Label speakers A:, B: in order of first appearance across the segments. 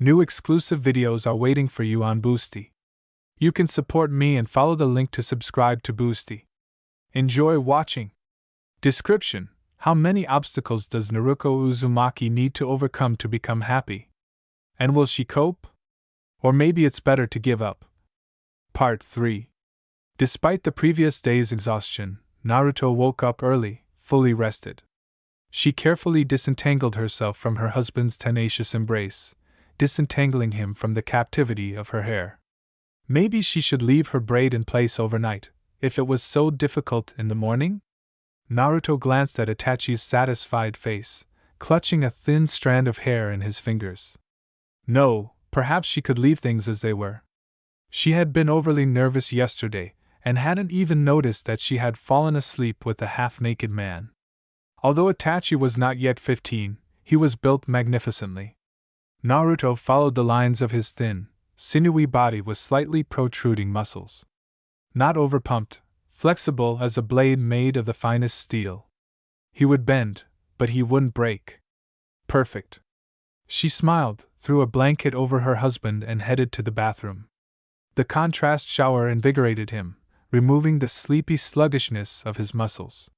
A: New exclusive videos are waiting for you on Boosty. You can support me and follow the link to subscribe to Boosty. Enjoy watching. Description: How many obstacles does Naruko Uzumaki need to overcome to become happy? And will she cope? Or maybe it's better to give up. Part 3. Despite the previous day's exhaustion, Naruto woke up early, fully rested. She carefully disentangled herself from her husband's tenacious embrace, disentangling him from the captivity of her hair. Maybe she should leave her braid in place overnight, if it was so difficult in the morning? Naruto glanced at Itachi's satisfied face, clutching a thin strand of hair in his fingers. No, perhaps she could leave things as they were. She had been overly nervous yesterday, and hadn't even noticed that she had fallen asleep with a half-naked man. Although Itachi was not yet 15, he was built magnificently. Naruto followed the lines of his thin, sinewy body with slightly protruding muscles. Not overpumped, flexible as a blade made of the finest steel. He would bend, but he wouldn't break. Perfect. She smiled, threw a blanket over her husband and headed to the bathroom. The contrast shower invigorated him, removing the sleepy sluggishness of his muscles.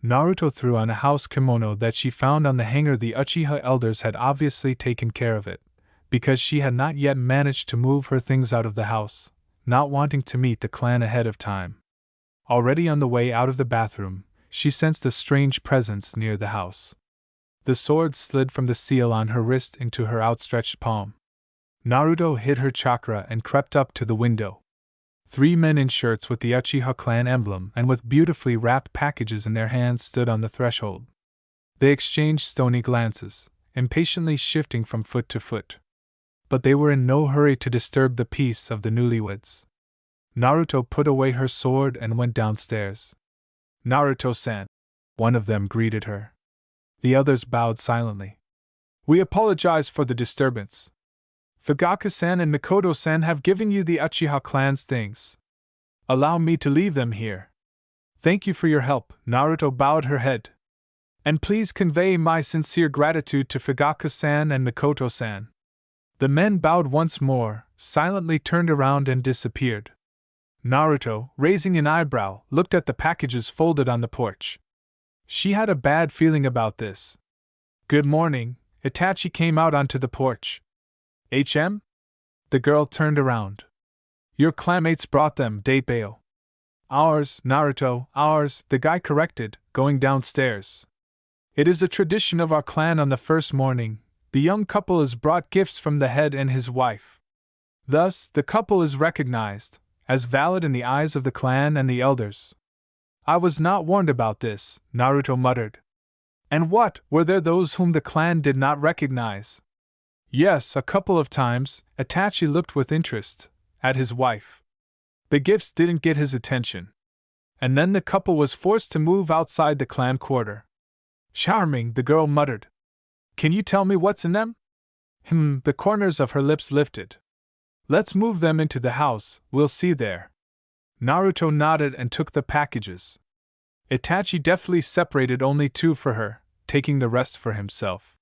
A: Naruto threw on a house kimono that she found on the hanger. The Uchiha elders had obviously taken care of it, because she had not yet managed to move her things out of the house, not wanting to meet the clan ahead of time. Already on the way out of the bathroom, she sensed a strange presence near the house. The sword slid from the seal on her wrist into her outstretched palm. Naruto hid her chakra and crept up to the window. 3 men in shirts with the Uchiha clan emblem and with beautifully wrapped packages in their hands stood on the threshold. They exchanged stony glances, impatiently shifting from foot to foot. But they were in no hurry to disturb the peace of the newlyweds. Naruto put away her sword and went downstairs. "Naruto-san," one of them greeted her. The others bowed silently. "We apologize for the disturbance. Fugaku-san and Mikoto-san have given you the Uchiha clan's things. Allow me to leave them here." "Thank you for your help," Naruto bowed her head. "And please convey my sincere gratitude to Fugaku-san and Mikoto-san." The men bowed once more, silently turned around and disappeared. Naruto, raising an eyebrow, looked at the packages folded on the porch. She had a bad feeling about this. "Good morning," Itachi came out onto the porch. "HM?" The girl turned around. "Your clanmates brought them, Datebao." "Ours, Naruto, ours," the guy corrected, going downstairs. "It is a tradition of our clan on the first morning, the young couple is brought gifts from the head and his wife. Thus, the couple is recognized as valid in the eyes of the clan and the elders." "I was not warned about this," Naruto muttered. "And what, were there those whom the clan did not recognize?" "Yes, a couple of times." Itachi looked with interest at his wife. "The gifts didn't get his attention. And then the couple was forced to move outside the clan quarter." "Charming," the girl muttered. "Can you tell me what's in them?" The corners of her lips lifted. "Let's move them into the house, we'll see there." Naruto nodded and took the packages. Itachi deftly separated only 2 for her, taking the rest for himself.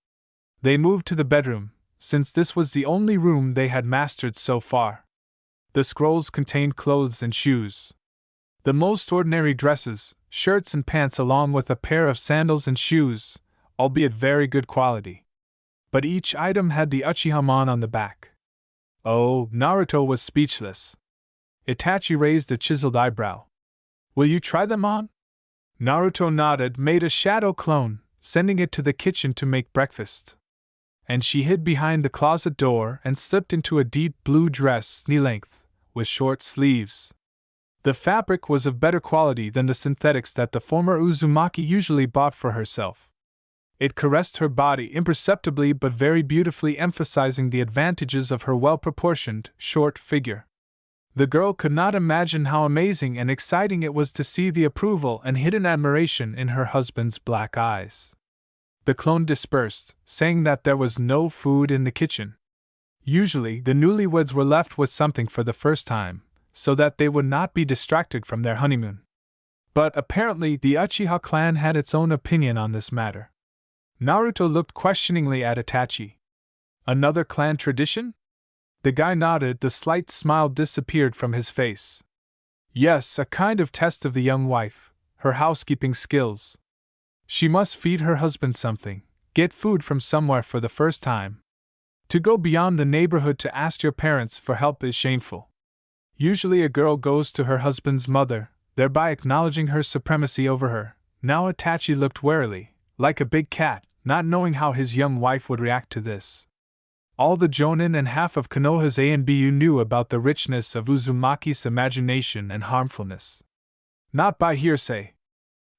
A: They moved to the bedroom, since this was the only room they had mastered so far. The scrolls contained clothes and shoes. The most ordinary dresses, shirts and pants along with a pair of sandals and shoes, albeit very good quality. But each item had the Uchiha-mon on the back. Oh, Naruto was speechless. Itachi raised a chiseled eyebrow. "Will you try them on?" Naruto nodded, made a shadow clone, sending it to the kitchen to make breakfast. And she hid behind the closet door and slipped into a deep blue dress knee-length, with short sleeves. The fabric was of better quality than the synthetics that the former Uzumaki usually bought for herself. It caressed her body imperceptibly but very beautifully, emphasizing the advantages of her well-proportioned, short figure. The girl could not imagine how amazing and exciting it was to see the approval and hidden admiration in her husband's black eyes. The clone dispersed, saying that there was no food in the kitchen. Usually, the newlyweds were left with something for the first time, so that they would not be distracted from their honeymoon. But apparently, the Uchiha clan had its own opinion on this matter. Naruto looked questioningly at Itachi. Another clan tradition? The guy nodded, the slight smile disappeared from his face. Yes, a kind of test of the young wife, her housekeeping skills. She must feed her husband something, get food from somewhere for the first time. To go beyond the neighborhood to ask your parents for help is shameful. Usually a girl goes to her husband's mother, thereby acknowledging her supremacy over her. Now Itachi looked warily, like a big cat, not knowing how his young wife would react to this. All the Jonin and half of Konoha's ANBU knew about the richness of Uzumaki's imagination and harmfulness. Not by hearsay.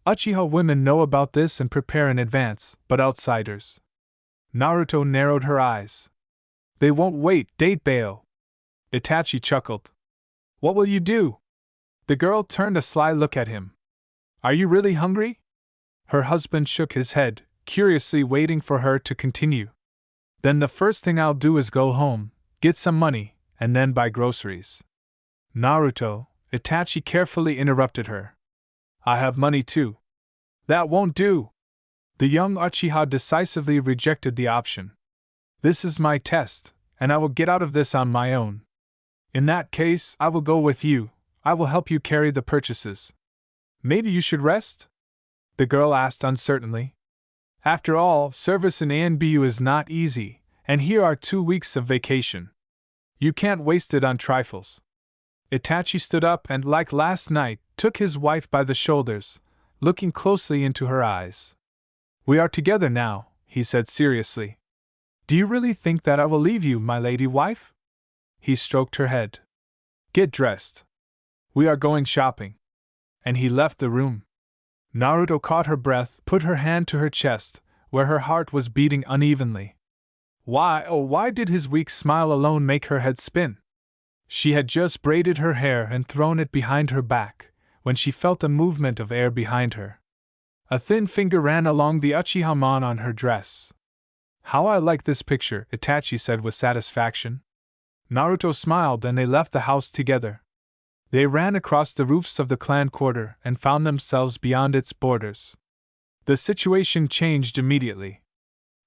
A: Uchiha women know about this and prepare in advance, but outsiders. Naruto narrowed her eyes. They won't wait, date bail. Itachi chuckled. What will you do? The girl turned a sly look at him. Are you really hungry? Her husband shook his head, curiously waiting for her to continue. Then the first thing I'll do is go home, get some money, and then buy groceries. Naruto, Itachi carefully interrupted her. I have money too. That won't do. The young Uchiha decisively rejected the option. This is my test, and I will get out of this on my own. In that case, I will go with you. I will help you carry the purchases. Maybe you should rest? The girl asked uncertainly. After all, service in ANBU is not easy, and here are 2 weeks of vacation. You can't waste it on trifles. Itachi stood up and, like last night, took his wife by the shoulders, looking closely into her eyes. We are together now, he said seriously. Do you really think that I will leave you, my lady wife? He stroked her head. Get dressed. We are going shopping. And he left the room. Naruto caught her breath, put her hand to her chest, where her heart was beating unevenly. Why did his weak smile alone make her head spin? She had just braided her hair and thrown it behind her back, when she felt a movement of air behind her. A thin finger ran along the Uchiha-mon on her dress. How I like this picture, Itachi said with satisfaction. Naruto smiled and they left the house together. They ran across the roofs of the clan quarter and found themselves beyond its borders. The situation changed immediately.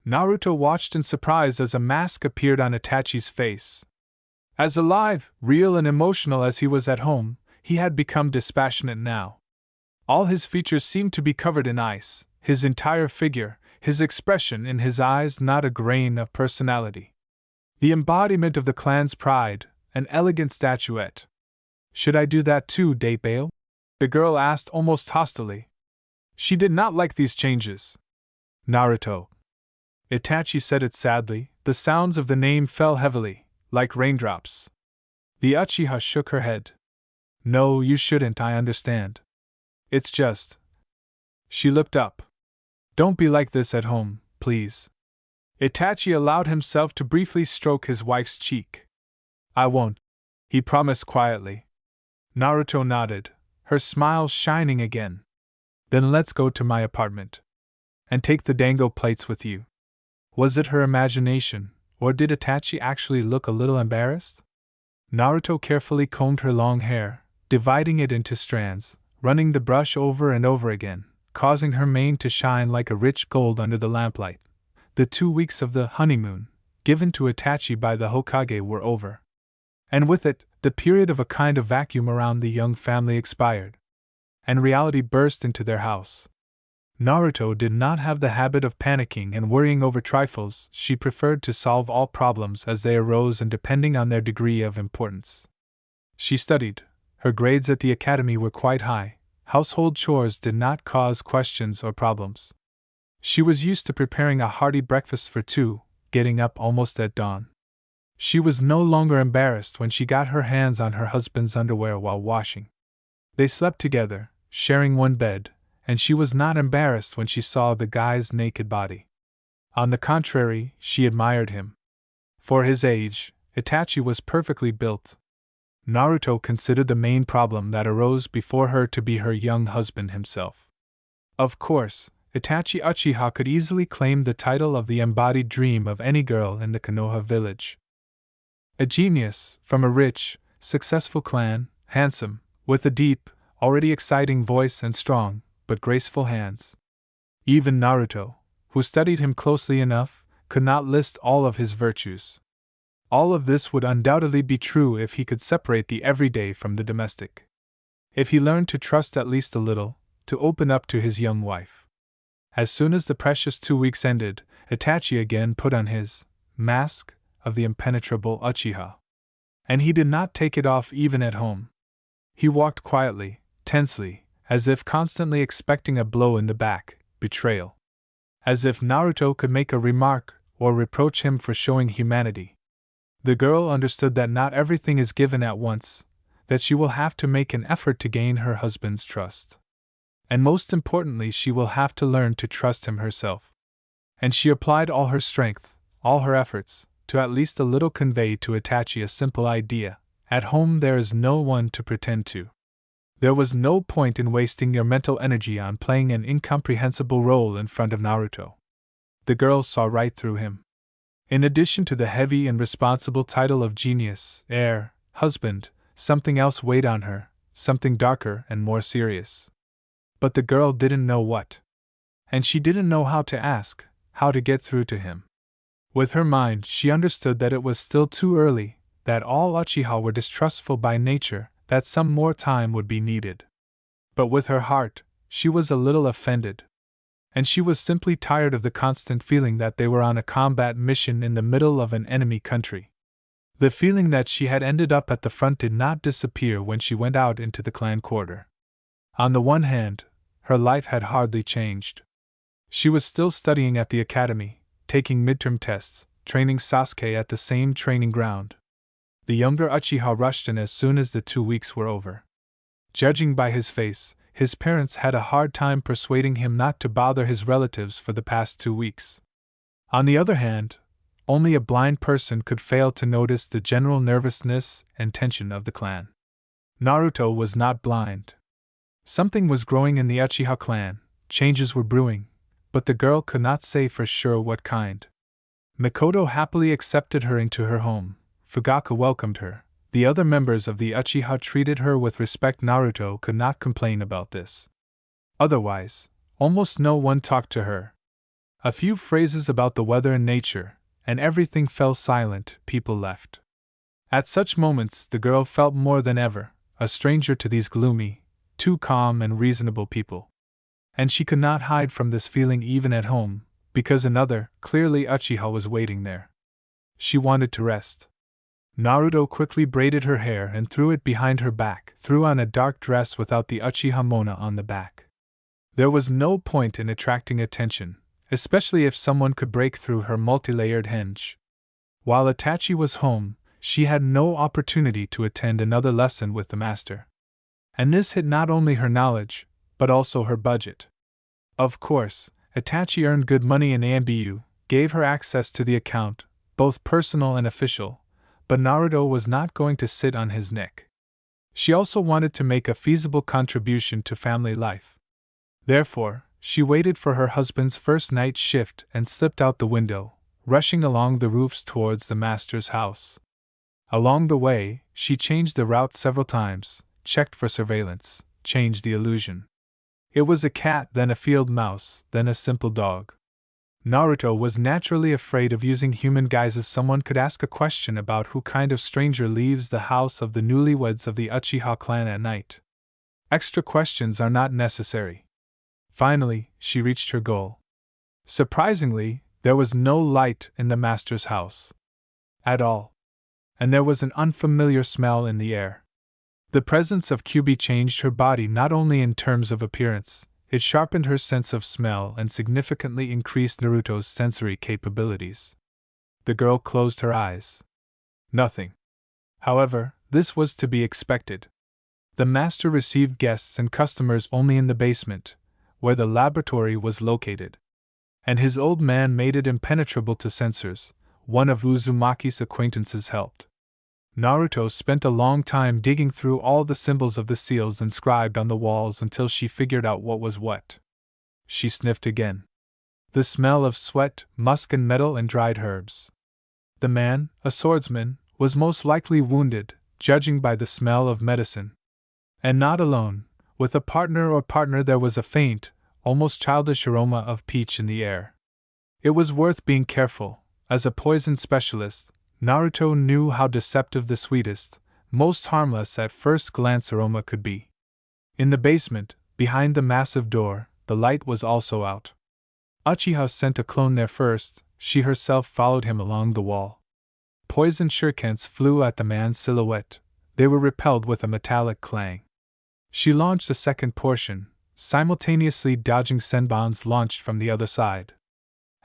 A: Naruto watched in surprise as a mask appeared on Itachi's face. As alive, real and emotional as he was at home, he had become dispassionate now. All his features seemed to be covered in ice, his entire figure, his expression in his eyes not a grain of personality. The embodiment of the clan's pride, an elegant statuette. Should I do that too, Datebayo? The girl asked almost hostilely. She did not like these changes. Naruto. Itachi said it sadly, the sounds of the name fell heavily, like raindrops. The Uchiha shook her head. No, you shouldn't, I understand. It's just. She looked up. Don't be like this at home, please. Itachi allowed himself to briefly stroke his wife's cheek. I won't, he promised quietly. Naruto nodded, her smile shining again. Then let's go to my apartment. And take the dango plates with you. Was it her imagination, or did Itachi actually look a little embarrassed? Naruto carefully combed her long hair, dividing it into strands, running the brush over and over again, causing her mane to shine like a rich gold under the lamplight. The 2 weeks of the honeymoon, given to Itachi by the Hokage, were over. And with it, the period of a kind of vacuum around the young family expired. And reality burst into their house. Naruto did not have the habit of panicking and worrying over trifles. She preferred to solve all problems as they arose and depending on their degree of importance. She studied. Her grades at the academy were quite high. Household chores did not cause questions or problems. She was used to preparing a hearty breakfast for two, getting up almost at dawn. She was no longer embarrassed when she got her hands on her husband's underwear while washing. They slept together, sharing one bed, and she was not embarrassed when she saw the guy's naked body. On the contrary, she admired him. For his age, Itachi was perfectly built. Naruto considered the main problem that arose before her to be her young husband himself. Of course, Itachi Uchiha could easily claim the title of the embodied dream of any girl in the Konoha village. A genius, from a rich, successful clan, handsome, with a deep, already exciting voice and strong, but graceful hands. Even Naruto, who studied him closely enough, could not list all of his virtues. All of this would undoubtedly be true if he could separate the everyday from the domestic. If he learned to trust at least a little, to open up to his young wife. As soon as the precious 2 weeks ended, Itachi again put on his mask of the impenetrable Uchiha. And he did not take it off even at home. He walked quietly, tensely, as if constantly expecting a blow in the back, betrayal. As if Naruto could make a remark or reproach him for showing humanity. The girl understood that not everything is given at once, that she will have to make an effort to gain her husband's trust. And most importantly, she will have to learn to trust him herself. And she applied all her strength, all her efforts, to at least a little convey to Itachi a simple idea: at home there is no one to pretend to. There was no point in wasting your mental energy on playing an incomprehensible role in front of Naruto. The girl saw right through him. In addition to the heavy and responsible title of genius, heir, husband, something else weighed on her, something darker and more serious. But the girl didn't know what. And she didn't know how to ask, how to get through to him. With her mind, she understood that it was still too early, that all Uchiha were distrustful by nature, that some more time would be needed. But with her heart, she was a little offended. And she was simply tired of the constant feeling that they were on a combat mission in the middle of an enemy country. The feeling that she had ended up at the front did not disappear when she went out into the clan quarter. On the one hand, her life had hardly changed. She was still studying at the academy, taking midterm tests, training Sasuke at the same training ground. The younger Uchiha rushed in as soon as the 2 weeks were over. Judging by his face, his parents had a hard time persuading him not to bother his relatives for the past 2 weeks. On the other hand, only a blind person could fail to notice the general nervousness and tension of the clan. Naruto was not blind. Something was growing in the Uchiha clan, changes were brewing, but the girl could not say for sure what kind. Mikoto happily accepted her into her home, Fugaku welcomed her, the other members of the Uchiha treated her with respect. Naruto could not complain about this. Otherwise, almost no one talked to her. A few phrases about the weather and nature, and everything fell silent. People left. At such moments, the girl felt more than ever a stranger to these gloomy, too calm and reasonable people. And she could not hide from this feeling even at home, because another, clearly Uchiha, was waiting there. She wanted to rest. Naruto quickly braided her hair and threw it behind her back, threw on a dark dress without the Uchiha Mona on the back. There was no point in attracting attention, especially if someone could break through her multi-layered henge. While Itachi was home, she had no opportunity to attend another lesson with the master. And this hit not only her knowledge, but also her budget. Of course, Itachi earned good money in AMBU, gave her access to the account, both personal and official, but Naruto was not going to sit on his neck. She also wanted to make a feasible contribution to family life. Therefore, she waited for her husband's first night shift and slipped out the window, rushing along the roofs towards the master's house. Along the way, she changed the route several times, checked for surveillance, changed the illusion. It was a cat, then a field mouse, then a simple dog. Naruto was naturally afraid of using human guises. Someone could ask a question about who kind of stranger leaves the house of the newlyweds of the Uchiha clan at night. Extra questions are not necessary. Finally, she reached her goal. Surprisingly, there was no light in the master's house. At all. And there was an unfamiliar smell in the air. The presence of Kyubi changed her body not only in terms of appearance, it sharpened her sense of smell and significantly increased Naruto's sensory capabilities. The girl closed her eyes. Nothing. However, this was to be expected. The master received guests and customers only in the basement, where the laboratory was located. And his old man made it impenetrable to censors. One of Uzumaki's acquaintances helped. Naruto spent a long time digging through all the symbols of the seals inscribed on the walls until she figured out what was what. She sniffed again. The smell of sweat, musk and metal and dried herbs. The man, a swordsman, was most likely wounded, judging by the smell of medicine. And not alone. With a partner or partner there was a faint, almost childish aroma of peach in the air. It was worth being careful. As a poison specialist, Naruto knew how deceptive the sweetest, most harmless at first glance aroma could be. In the basement, behind the massive door, the light was also out. Uchiha sent a clone there first, she herself followed him along the wall. Poison shurikens flew at the man's silhouette, they were repelled with a metallic clang. She launched a second portion, simultaneously dodging senbons launched from the other side.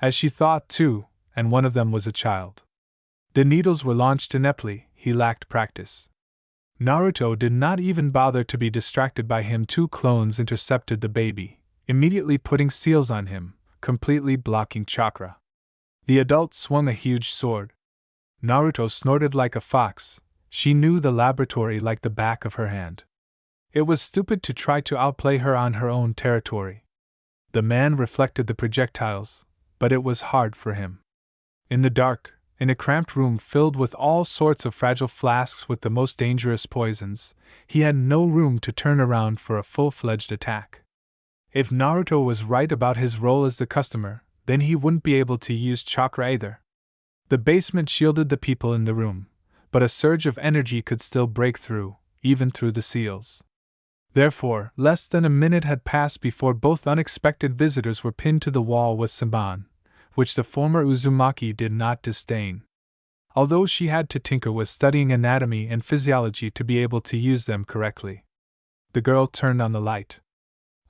A: As she thought, too, and one of them was a child. The needles were launched ineptly, he lacked practice. Naruto did not even bother to be distracted by him. Two clones intercepted the baby, immediately putting seals on him, completely blocking chakra. The adult swung a huge sword. Naruto snorted like a fox, she knew the laboratory like the back of her hand. It was stupid to try to outplay her on her own territory. The man reflected the projectiles, but it was hard for him. In the dark, in a cramped room filled with all sorts of fragile flasks with the most dangerous poisons, he had no room to turn around for a full-fledged attack. If Naruto was right about his role as the customer, then he wouldn't be able to use chakra either. The basement shielded the people in the room, but a surge of energy could still break through, even through the seals. Therefore, less than a minute had passed before both unexpected visitors were pinned to the wall with senbon, which the former Uzumaki did not disdain. Although she had to tinker with studying anatomy and physiology to be able to use them correctly. The girl turned on the light.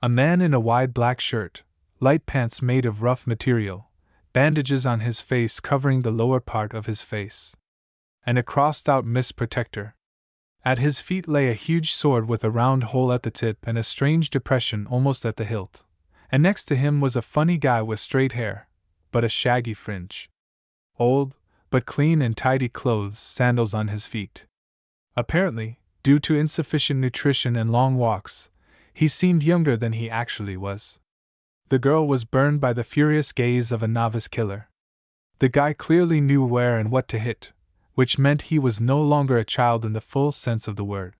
A: A man in a wide black shirt, light pants made of rough material, bandages on his face covering the lower part of his face, and a crossed-out mist protector. At his feet lay a huge sword with a round hole at the tip and a strange depression almost at the hilt, and next to him was a funny guy with straight hair, but a shaggy fringe. Old, but clean and tidy clothes, sandals on his feet. Apparently, due to insufficient nutrition and long walks, he seemed younger than he actually was. The girl was burned by the furious gaze of a novice killer. The guy clearly knew where and what to hit, which meant he was no longer a child in the full sense of the word.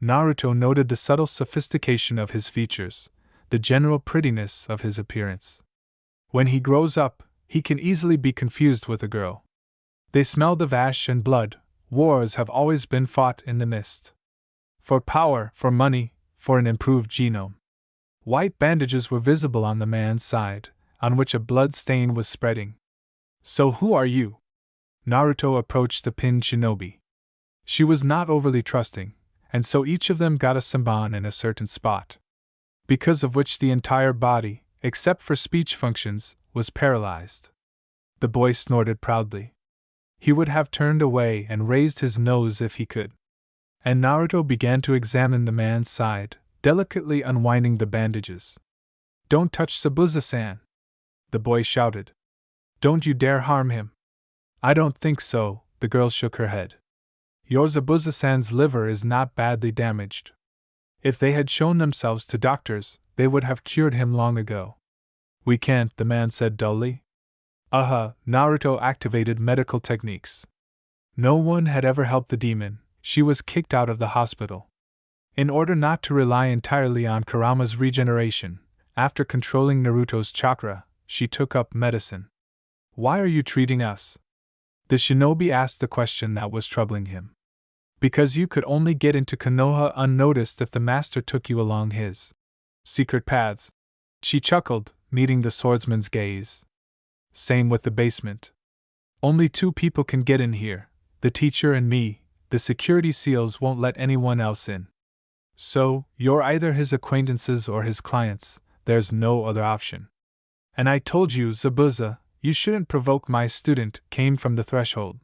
A: Naruto noted the subtle sophistication of his features, the general prettiness of his appearance. When he grows up, he can easily be confused with a girl. They smelled of ash and blood. Wars have always been fought in the mist. For power, for money, for an improved genome. White bandages were visible on the man's side, on which a blood stain was spreading. So who are you? Naruto approached the pinned shinobi. She was not overly trusting, and so each of them got a senbon in a certain spot, because of which the entire body, except for speech functions, was paralyzed. The boy snorted proudly. He would have turned away and raised his nose if he could. And Naruto began to examine the man's side, delicately unwinding the bandages. "Don't touch Zabuza-san!" the boy shouted. "Don't you dare harm him!" "I don't think so," the girl shook her head. "Your Zabuza-san's liver is not badly damaged. If they had shown themselves to doctors, they would have cured him long ago." "We can't," the man said dully. Naruto activated medical techniques. No one had ever helped the demon, she was kicked out of the hospital. In order not to rely entirely on Kurama's regeneration, after controlling Naruto's chakra, she took up medicine. "Why are you treating us?" The shinobi asked the question that was troubling him. "Because you could only get into Konoha unnoticed if the master took you along his secret paths." She chuckled, meeting the swordsman's gaze. "Same with the basement. Only 2 people can get in here, the teacher and me, the security seals won't let anyone else in. So, you're either his acquaintances or his clients, there's no other option." "And I told you, Zabuza, you shouldn't provoke my student," came from the threshold.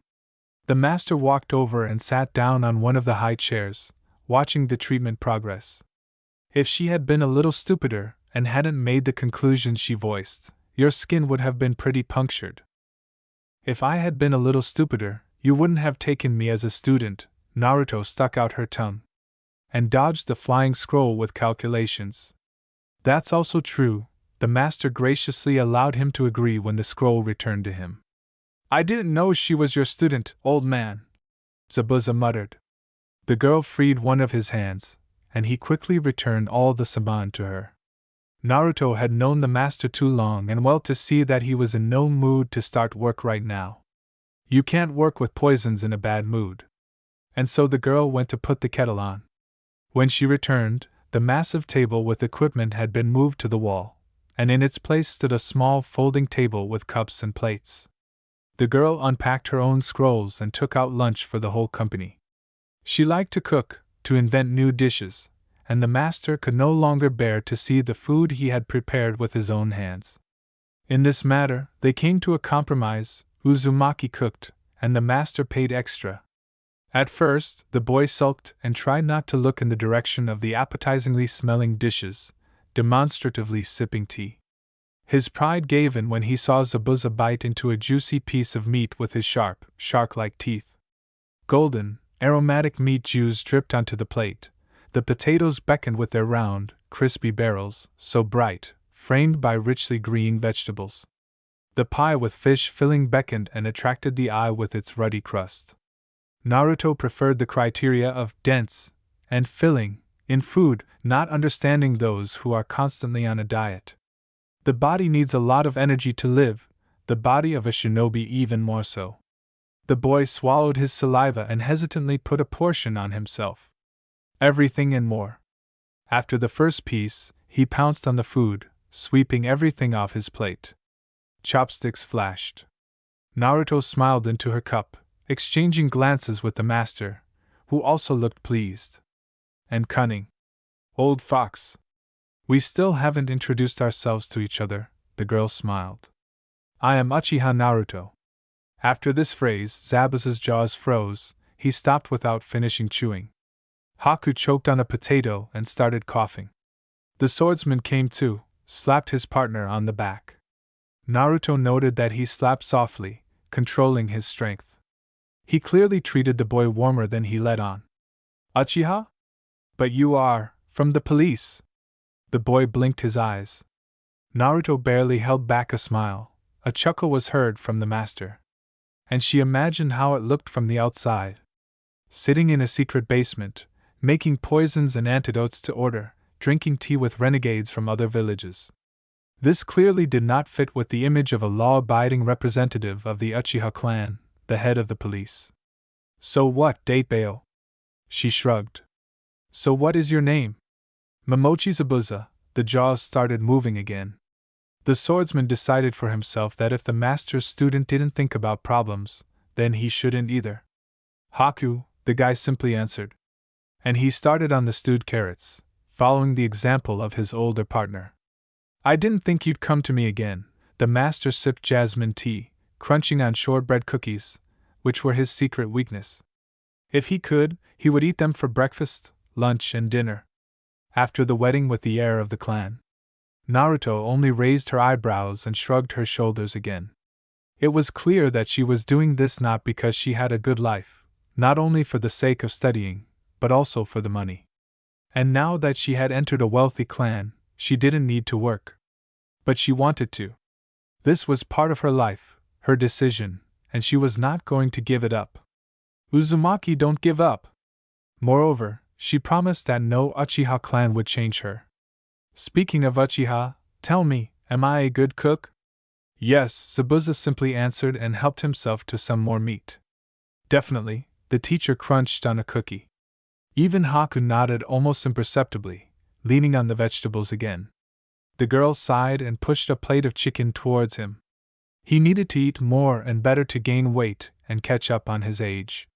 A: The master walked over and sat down on one of the high chairs, watching the treatment progress. If she had been a little stupider, and hadn't made the conclusion she voiced, your skin would have been pretty punctured. "If I had been a little stupider, you wouldn't have taken me as a student," Naruto stuck out her tongue. "And dodged the flying scroll with calculations." "That's also true," the master graciously allowed him to agree when the scroll returned to him. "I didn't know she was your student, old man," Zabuza muttered. The girl freed one of his hands, and he quickly returned all the senbon to her. Naruto had known the master too long and well to see that he was in no mood to start work right now. You can't work with poisons in a bad mood. And so the girl went to put the kettle on. When she returned, the massive table with equipment had been moved to the wall, and in its place stood a small folding table with cups and plates. The girl unpacked her own scrolls and took out lunch for the whole company. She liked to cook, to invent new dishes, and the master could no longer bear to see the food he had prepared with his own hands. In this matter, they came to a compromise. Uzumaki cooked, and the master paid extra. At first, the boy sulked and tried not to look in the direction of the appetizingly smelling dishes, demonstratively sipping tea. His pride gave in when he saw Zabuza bite into a juicy piece of meat with his sharp, shark-like teeth. Golden, aromatic meat juice dripped onto the plate. The potatoes beckoned with their round, crispy barrels, so bright, framed by richly green vegetables. The pie with fish filling beckoned and attracted the eye with its ruddy crust. Naruto preferred the criteria of dense and filling in food, not understanding those who are constantly on a diet. The body needs a lot of energy to live, the body of a shinobi even more so. The boy swallowed his saliva and hesitantly put a portion on himself. Everything and more. After the first piece, he pounced on the food, sweeping everything off his plate. Chopsticks flashed. Naruto smiled into her cup, exchanging glances with the master, who also looked pleased. And cunning. Old fox. We still haven't introduced ourselves to each other, the girl smiled. I am Uchiha Naruto. After this phrase, Zabuza's jaws froze. He stopped without finishing chewing. Haku choked on a potato and started coughing. The swordsman came too, slapped his partner on the back. Naruto noted that he slapped softly, controlling his strength. He clearly treated the boy warmer than he let on. Uchiha? But you are, from the police. The boy blinked his eyes. Naruto barely held back a smile. A chuckle was heard from the master. And she imagined how it looked from the outside. Sitting in a secret basement, making poisons and antidotes to order, drinking tea with renegades from other villages. This clearly did not fit with the image of a law-abiding representative of the Uchiha clan, the head of the police. So what, Datebeo? She shrugged. So what is your name? Momochi Zabuza. The jaws started moving again. The swordsman decided for himself that if the master's student didn't think about problems, then he shouldn't either. Haku, the guy simply answered. And he started on the stewed carrots, following the example of his older partner. I didn't think you'd come to me again. The master sipped jasmine tea, crunching on shortbread cookies, which were his secret weakness. If he could, he would eat them for breakfast, lunch, and dinner. After the wedding with the heir of the clan. Naruto only raised her eyebrows and shrugged her shoulders again. It was clear that she was doing this not because she had a good life, not only for the sake of studying, but also for the money. And now that she had entered a wealthy clan, she didn't need to work. But she wanted to. This was part of her life, her decision, and she was not going to give it up. Uzumaki don't give up. Moreover, she promised that no Uchiha clan would change her. Speaking of Uchiha, tell me, am I a good cook? Yes, Zabuza simply answered and helped himself to some more meat. Definitely, the teacher crunched on a cookie. Even Haku nodded almost imperceptibly, leaning on the vegetables again. The girl sighed and pushed a plate of chicken towards him. He needed to eat more and better to gain weight and catch up on his age.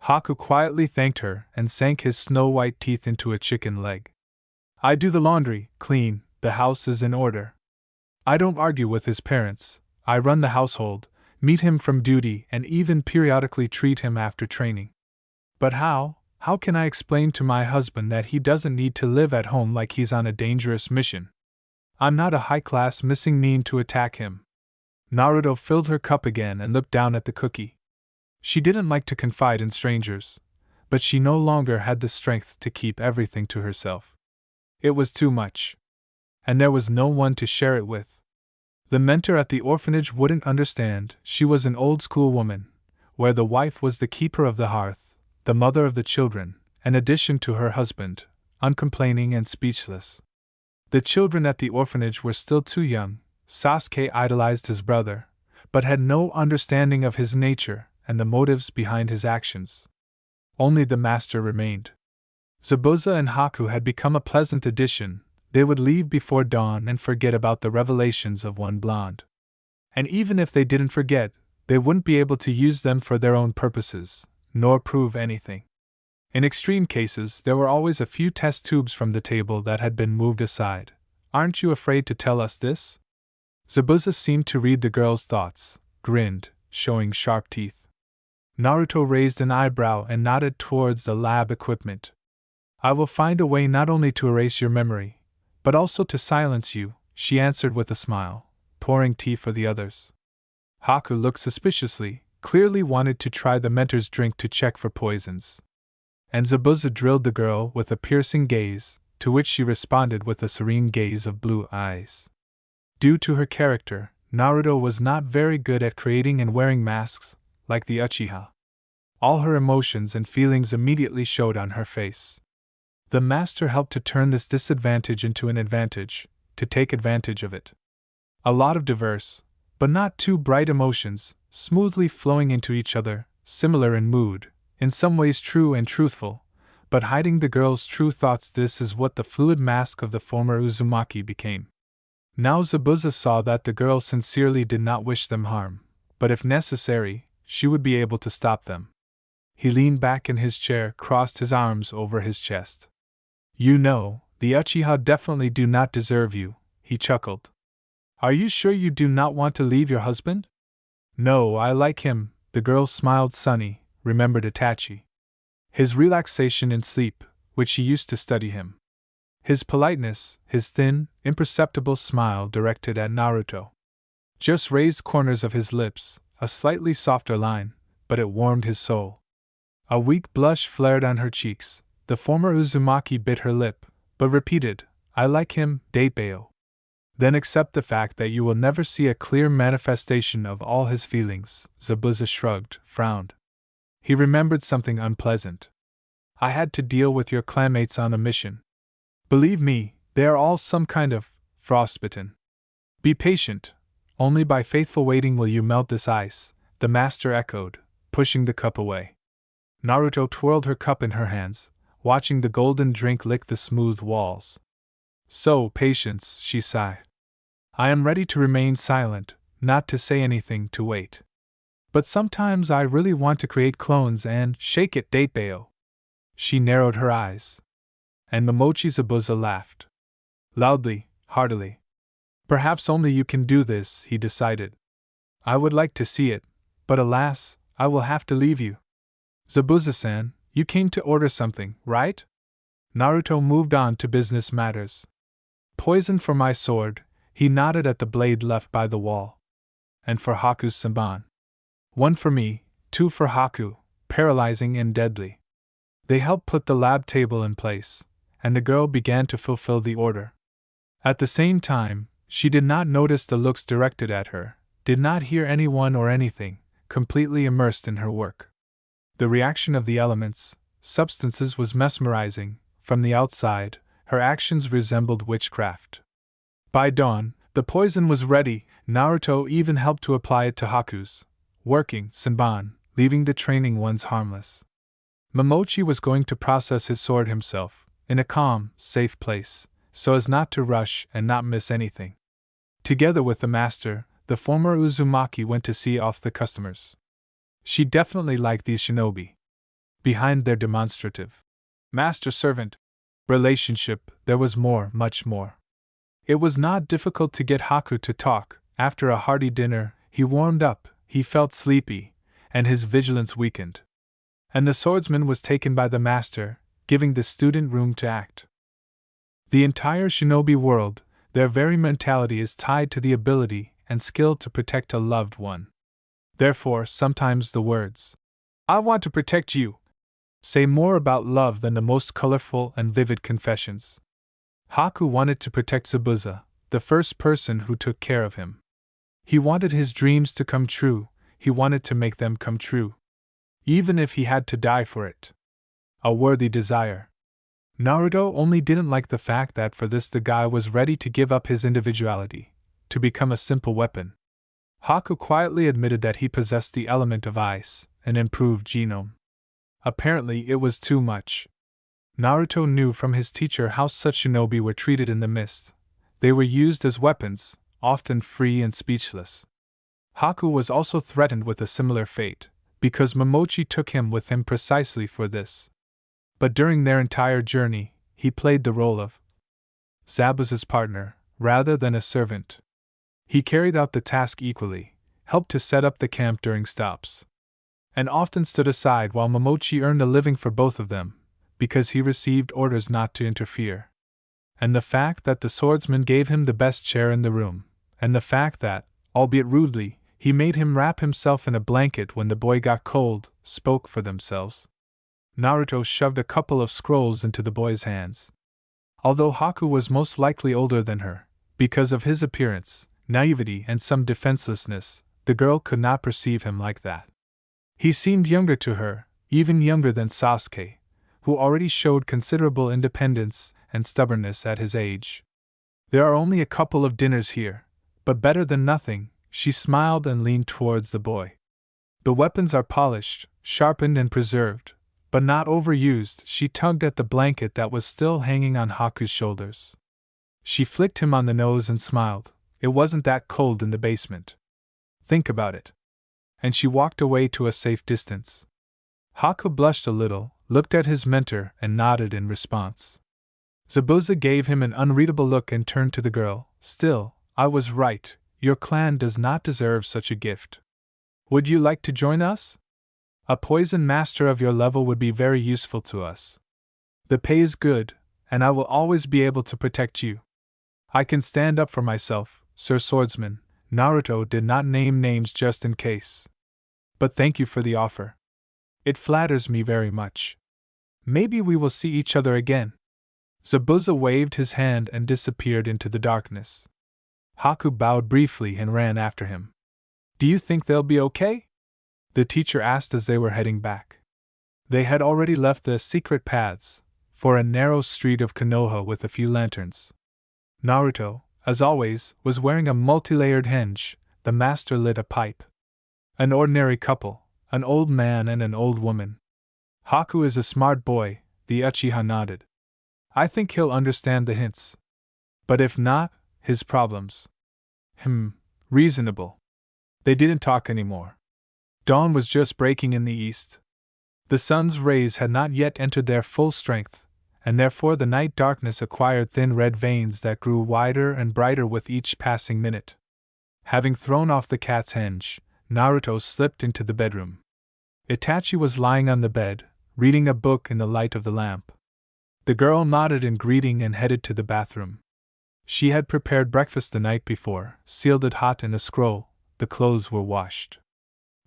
A: Haku quietly thanked her and sank his snow-white teeth into a chicken leg. I do the laundry, clean, the house is in order. I don't argue with his parents, I run the household, meet him from duty and even periodically treat him after training. But how can I explain to my husband that he doesn't need to live at home like he's on a dangerous mission? I'm not a high-class missing mean to attack him. Naruto filled her cup again and looked down at the cookie. She didn't like to confide in strangers, but she no longer had the strength to keep everything to herself. It was too much. And there was no one to share it with. The mentor at the orphanage wouldn't understand. She was an old-school woman, where the wife was the keeper of the hearth, the mother of the children, an addition to her husband, uncomplaining and speechless. The children at the orphanage were still too young. Sasuke idolized his brother, but had no understanding of his nature and the motives behind his actions. Only the master remained. Zabuza and Haku had become a pleasant addition. They would leave before dawn and forget about the revelations of one blonde. And even if they didn't forget, they wouldn't be able to use them for their own purposes, nor prove anything. In extreme cases, there were always a few test tubes from the table that had been moved aside. Aren't you afraid to tell us this? Zabuza seemed to read the girl's thoughts, grinned, showing sharp teeth. Naruto raised an eyebrow and nodded towards the lab equipment. I will find a way not only to erase your memory, but also to silence you, she answered with a smile, pouring tea for the others. Haku looked suspiciously, clearly wanted to try the mentor's drink to check for poisons. And Zabuza drilled the girl with a piercing gaze, to which she responded with a serene gaze of blue eyes. Due to her character, Naruto was not very good at creating and wearing masks, like the Uchiha. All her emotions and feelings immediately showed on her face. The master helped to turn this disadvantage into an advantage, to take advantage of it. A lot of diverse, but not too bright emotions, smoothly flowing into each other, similar in mood, in some ways true and truthful, but hiding the girl's true thoughts. This is what the fluid mask of the former Uzumaki became. Now Zabuza saw that the girl sincerely did not wish them harm, but if necessary, she would be able to stop them. He leaned back in his chair, crossed his arms over his chest. You know, the Uchiha definitely do not deserve you, he chuckled. Are you sure you do not want to leave your husband? No, I like him, the girl smiled. Sunny remembered Itachi. His relaxation in sleep, which she used to study him. His politeness, his thin, imperceptible smile directed at Naruto. Just raised corners of his lips, a slightly softer line, but it warmed his soul. A weak blush flared on her cheeks. The former Uzumaki bit her lip, but repeated, I like him, Datebeo. Then accept the fact that you will never see a clear manifestation of all his feelings. Zabuza shrugged, frowned. He remembered something unpleasant. I had to deal with your clanmates on a mission. Believe me, they are all some kind of frostbitten. Be patient. Only by faithful waiting will you melt this ice, the master echoed, pushing the cup away. Naruto twirled her cup in her hands, watching the golden drink lick the smooth walls. So, patience, she sighed. I am ready to remain silent, not to say anything, to wait. But sometimes I really want to create clones and shake it, Datebeo. She narrowed her eyes. And Momochi Zabuza laughed. Loudly, heartily. Perhaps only you can do this, he decided. I would like to see it, but alas, I will have to leave you. Zabuza-san, you came to order something, right? Naruto moved on to business matters. Poison for my sword, he nodded at the blade left by the wall. And for Haku's Senbon. 1 for me, 2 for Haku, paralyzing and deadly. They helped put the lab table in place, and the girl began to fulfill the order. At the same time, she did not notice the looks directed at her, did not hear anyone or anything, completely immersed in her work. The reaction of the elements, substances was mesmerizing. From the outside, her actions resembled witchcraft. By dawn, the poison was ready. Naruto even helped to apply it to Haku's working Senbon, leaving the training ones harmless. Momochi was going to process his sword himself, in a calm, safe place, so as not to rush and not miss anything. Together with the master, the former Uzumaki went to see off the customers. She definitely liked these shinobi. Behind their demonstrative master-servant relationship, there was more, much more. It was not difficult to get Haku to talk. After a hearty dinner, he warmed up, he felt sleepy, and his vigilance weakened. And the swordsman was taken by the master, giving the student room to act. The entire shinobi world, their very mentality is tied to the ability and skill to protect a loved one. Therefore, sometimes the words, I want to protect you, say more about love than the most colorful and vivid confessions. Haku wanted to protect Zabuza, the first person who took care of him. He wanted his dreams to come true, he wanted to make them come true. Even if he had to die for it. A worthy desire. Naruto only didn't like the fact that for this the guy was ready to give up his individuality, to become a simple weapon. Haku quietly admitted that he possessed the element of ice, an improved genome. Apparently it was too much. Naruto knew from his teacher how such shinobi were treated in the mist. They were used as weapons, often free and speechless. Haku was also threatened with a similar fate, because Momochi took him with him precisely for this. But during their entire journey, he played the role of Zabuza's partner, rather than a servant. He carried out the task equally, helped to set up the camp during stops, and often stood aside while Momochi earned a living for both of them, because he received orders not to interfere. And the fact that the swordsman gave him the best chair in the room, and the fact that, albeit rudely, he made him wrap himself in a blanket when the boy got cold, spoke for themselves. Naruto shoved a couple of scrolls into the boy's hands. Although Haku was most likely older than her, because of his appearance, naivety, and some defenselessness, the girl could not perceive him like that. He seemed younger to her, even younger than Sasuke, who already showed considerable independence and stubbornness at his age. There are only a couple of dinners here, but better than nothing, she smiled and leaned towards the boy. The weapons are polished, sharpened, and preserved, but not overused. She tugged at the blanket that was still hanging on Haku's shoulders. She flicked him on the nose and smiled. It wasn't that cold in the basement. Think about it. And she walked away to a safe distance. Haku blushed a little, looked at his mentor, and nodded in response. Zabuza gave him an unreadable look and turned to the girl. Still, I was right, your clan does not deserve such a gift. Would you like to join us? A poison master of your level would be very useful to us. The pay is good, and I will always be able to protect you. I can stand up for myself, Sir Swordsman. Naruto did not name names just in case. But thank you for the offer. It flatters me very much. Maybe we will see each other again. Zabuza waved his hand and disappeared into the darkness. Haku bowed briefly and ran after him. Do you think they'll be okay? The teacher asked as they were heading back. They had already left the secret paths, for a narrow street of Konoha with a few lanterns. Naruto, as always, was wearing a multi-layered henge. The master lit a pipe. An ordinary couple, an old man and an old woman. Haku is a smart boy, the Uchiha nodded. I think he'll understand the hints. But if not, his problems. Reasonable. They didn't talk anymore. Dawn was just breaking in the east. The sun's rays had not yet entered their full strength, and therefore the night darkness acquired thin red veins that grew wider and brighter with each passing minute. Having thrown off the cat's henge, Naruto slipped into the bedroom. Itachi was lying on the bed, reading a book in the light of the lamp. The girl nodded in greeting and headed to the bathroom. She had prepared breakfast the night before, sealed it hot in a scroll. The clothes were washed.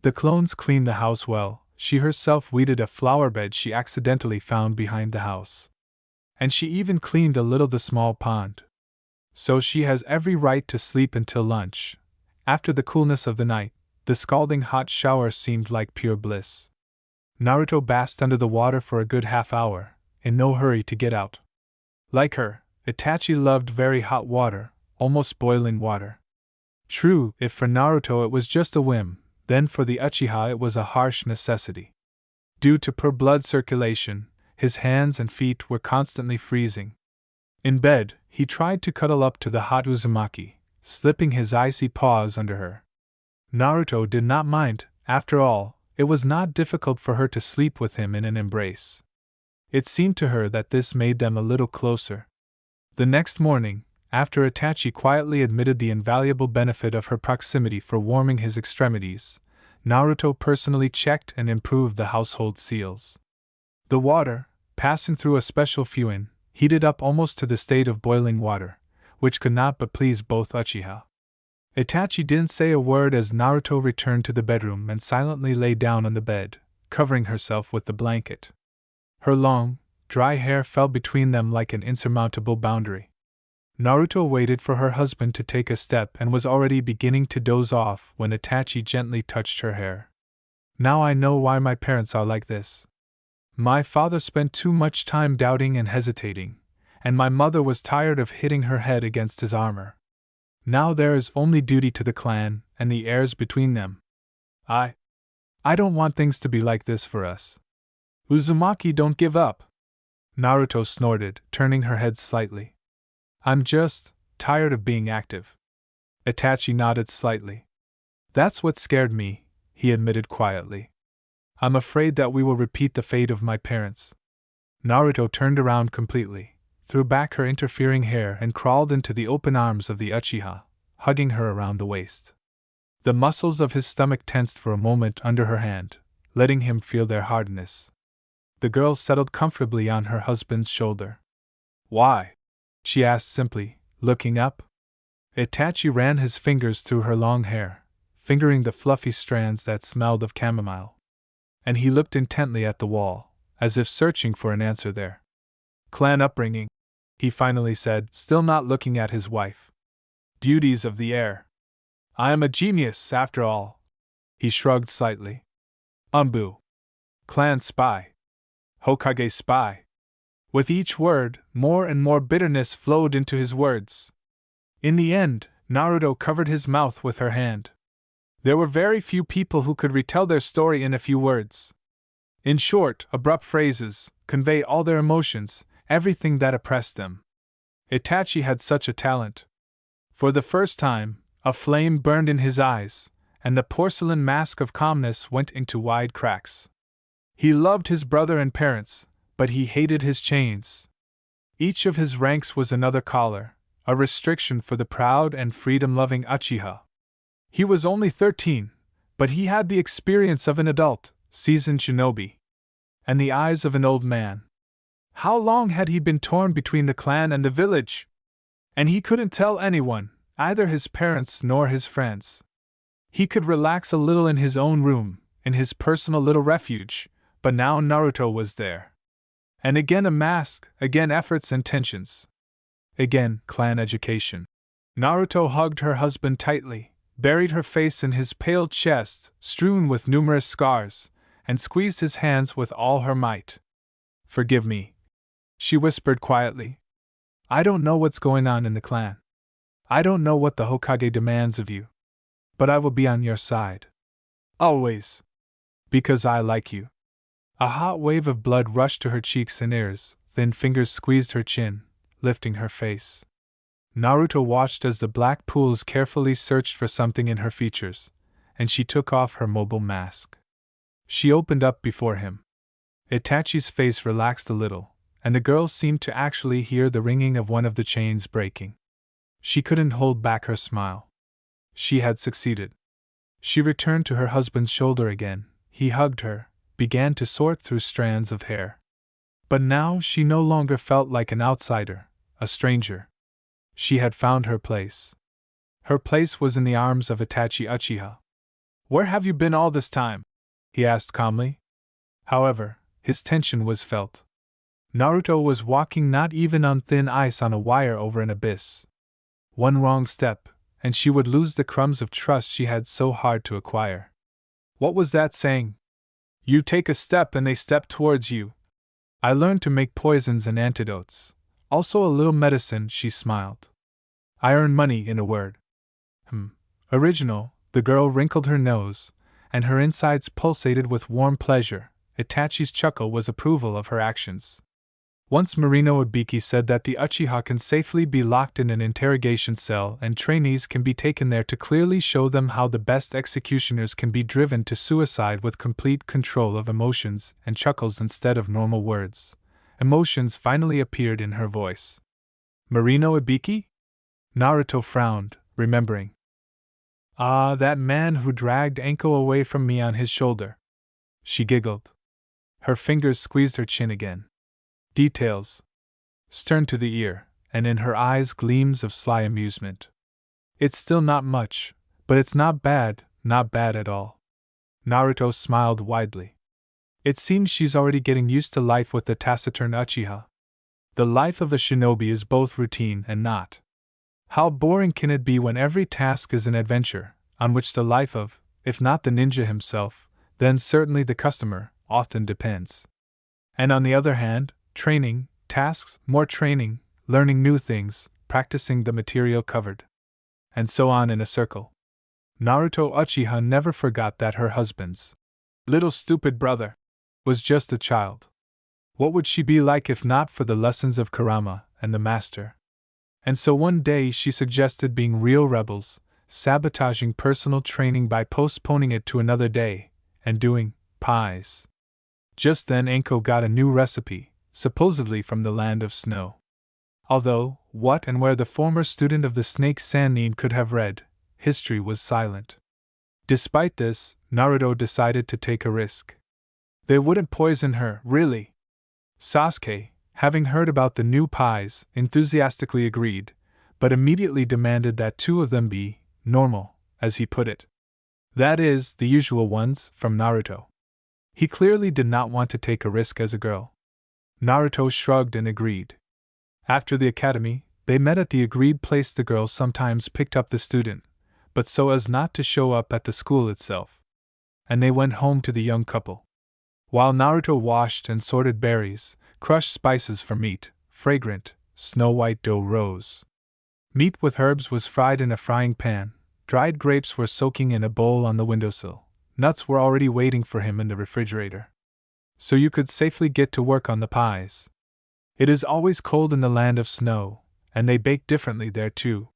A: The clones cleaned the house well. She herself weeded a flower bed she accidentally found behind the house. And she even cleaned a little the small pond. So she has every right to sleep until lunch. After the coolness of the night, the scalding hot shower seemed like pure bliss. Naruto basked under the water for a good half hour, in no hurry to get out. Like her, Itachi loved very hot water, almost boiling water. True, if for Naruto it was just a whim, then for the Uchiha it was a harsh necessity. Due to poor blood circulation, his hands and feet were constantly freezing. In bed, he tried to cuddle up to the hot Uzumaki, slipping his icy paws under her. Naruto did not mind. After all, it was not difficult for her to sleep with him in an embrace. It seemed to her that this made them a little closer. The next morning, after Itachi quietly admitted the invaluable benefit of her proximity for warming his extremities, Naruto personally checked and improved the household seals. The water, passing through a special fuin, heated up almost to the state of boiling water, which could not but please both Uchiha. Itachi didn't say a word as Naruto returned to the bedroom and silently lay down on the bed, covering herself with the blanket. Her long, dry hair fell between them like an insurmountable boundary. Naruto waited for her husband to take a step and was already beginning to doze off when Itachi gently touched her hair. Now I know why my parents are like this. My father spent too much time doubting and hesitating, and my mother was tired of hitting her head against his armor. Now there is only duty to the clan and the heirs between them. I don't want things to be like this for us. Uzumaki, don't give up. Naruto snorted, turning her head slightly. I'm just tired of being active. Itachi nodded slightly. That's what scared me, he admitted quietly. I'm afraid that we will repeat the fate of my parents. Naruto turned around completely, threw back her interfering hair and crawled into the open arms of the Uchiha, hugging her around the waist. The muscles of his stomach tensed for a moment under her hand, letting him feel their hardness. The girl settled comfortably on her husband's shoulder. Why? She asked simply, looking up. Itachi ran his fingers through her long hair, fingering the fluffy strands that smelled of chamomile. And he looked intently at the wall, as if searching for an answer there. Clan upbringing, he finally said, still not looking at his wife. Duties of the heir. I am a genius, after all. He shrugged slightly. Umbu. Clan spy. Hokage spy. With each word, more and more bitterness flowed into his words. In the end, Naruto covered his mouth with her hand. There were very few people who could retell their story in a few words. In short, abrupt phrases, convey all their emotions, everything that oppressed them. Itachi had such a talent. For the first time, a flame burned in his eyes, and the porcelain mask of calmness went into wide cracks. He loved his brother and parents, but he hated his chains. Each of his ranks was another collar, a restriction for the proud and freedom-loving Uchiha. He was only 13, but he had the experience of an adult, seasoned shinobi, and the eyes of an old man. How long had he been torn between the clan and the village? And he couldn't tell anyone, either his parents nor his friends. He could relax a little in his own room, in his personal little refuge, but now Naruto was there. And again a mask, again efforts and tensions. Again, clan education. Naruto hugged her husband tightly, buried her face in his pale chest, strewn with numerous scars, and squeezed his hands with all her might. Forgive me, she whispered quietly. I don't know what's going on in the clan. I don't know what the Hokage demands of you. But I will be on your side. Always. Because I like you. A hot wave of blood rushed to her cheeks and ears, thin fingers squeezed her chin, lifting her face. Naruto watched as the black pools carefully searched for something in her features, and she took off her mobile mask. She opened up before him. Itachi's face relaxed a little, and the girl seemed to actually hear the ringing of one of the chains breaking. She couldn't hold back her smile. She had succeeded. She returned to her husband's shoulder again. He hugged her, began to sort through strands of hair. But now she no longer felt like an outsider, a stranger. She had found her place. Her place was in the arms of Itachi Uchiha. Where have you been all this time? He asked calmly. However, his tension was felt. Naruto was walking not even on thin ice on a wire over an abyss. One wrong step, and she would lose the crumbs of trust she had so hard to acquire. What was that saying? You take a step and they step towards you. I learned to make poisons and antidotes. Also a little medicine, she smiled. I earn money, in a word. Original, the girl wrinkled her nose, and her insides pulsated with warm pleasure. Itachi's chuckle was approval of her actions. Once Marino Ibiki said that the Uchiha can safely be locked in an interrogation cell and trainees can be taken there to clearly show them how the best executioners can be driven to suicide with complete control of emotions and chuckles instead of normal words. Emotions finally appeared in her voice. Marino Ibiki? Naruto frowned, remembering. Ah, that man who dragged Anko away from me on his shoulder. She giggled. Her fingers squeezed her chin again. Details. Stern to the ear, and in her eyes gleams of sly amusement. It's still not much, but it's not bad at all. Naruto smiled widely. It seems she's already getting used to life with the taciturn Uchiha. The life of a shinobi is both routine and not. How boring can it be when every task is an adventure, on which the life of, if not the ninja himself, then certainly the customer, often depends. And on the other hand, training, tasks, more training, learning new things, practicing the material covered. And so on in a circle. Naruto Uchiha never forgot that her husband's little stupid brother was just a child. What would she be like if not for the lessons of Kurama and the master? And so one day she suggested being real rebels, sabotaging personal training by postponing it to another day, and doing pies. Just then Anko got a new recipe, supposedly from the land of snow. Although, what and where the former student of the Snake Sannin could have read, history was silent. Despite this, Naruto decided to take a risk. They wouldn't poison her, really. Sasuke, having heard about the new pies, enthusiastically agreed, but immediately demanded that two of them be normal, as he put it. That is, the usual ones from Naruto. He clearly did not want to take a risk as a girl. Naruto shrugged and agreed. After the academy, they met at the agreed place. The girl sometimes picked up the student, but so as not to show up at the school itself. And they went home to the young couple. While Naruto washed and sorted berries, crushed spices for meat, fragrant, snow-white dough rose. Meat with herbs was fried in a frying pan, dried grapes were soaking in a bowl on the windowsill, nuts were already waiting for him in the refrigerator. So you could safely get to work on the pies. It is always cold in the land of snow, and they bake differently there too.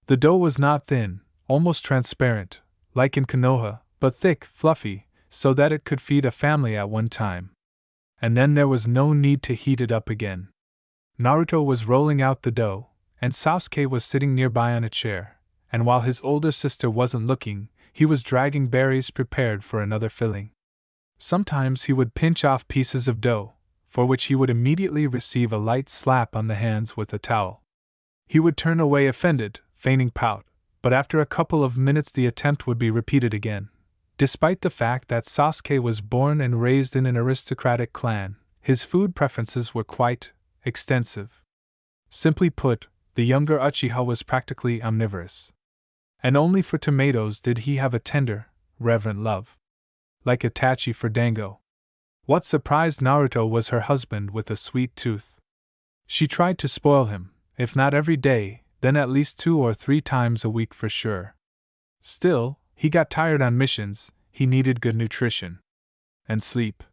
A: The dough was not thin, almost transparent, like in Konoha, but thick, fluffy, so that it could feed a family at one time. And then there was no need to heat it up again. Naruto was rolling out the dough, and Sasuke was sitting nearby on a chair, and while his older sister wasn't looking, he was dragging berries prepared for another filling. Sometimes he would pinch off pieces of dough, for which he would immediately receive a light slap on the hands with a towel. He would turn away offended, feigning pout, but after a couple of minutes the attempt would be repeated again. Despite the fact that Sasuke was born and raised in an aristocratic clan, his food preferences were quite extensive. Simply put, the younger Uchiha was practically omnivorous. And only for tomatoes did he have a tender, reverent love. Like Itachi for dango. What surprised Naruto was her husband with a sweet tooth. She tried to spoil him, if not every day, then at least 2 or 3 times a week for sure. Still, he got tired on missions, he needed good nutrition. And sleep.